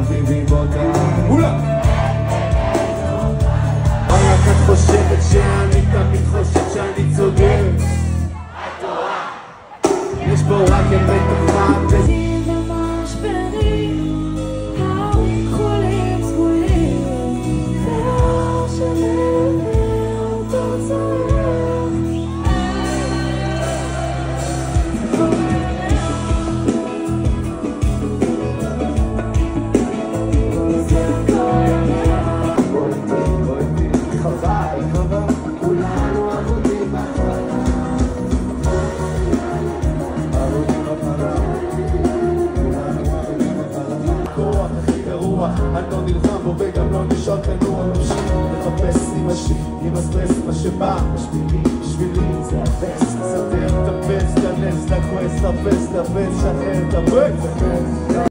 מחביבים אותה. אולה! רק את חושבת שאני תמיד חושב שאני צודק. יש פה רק אמת אחת. אני לא נלחם בו וגם לא נשאר כנוע נפשי לחפש עם השיר, עם הסטרס, מה שבא בשבילי זה הפס, סדר את הפס, כנס לקווס, הפס, תפס, שחרר את הפס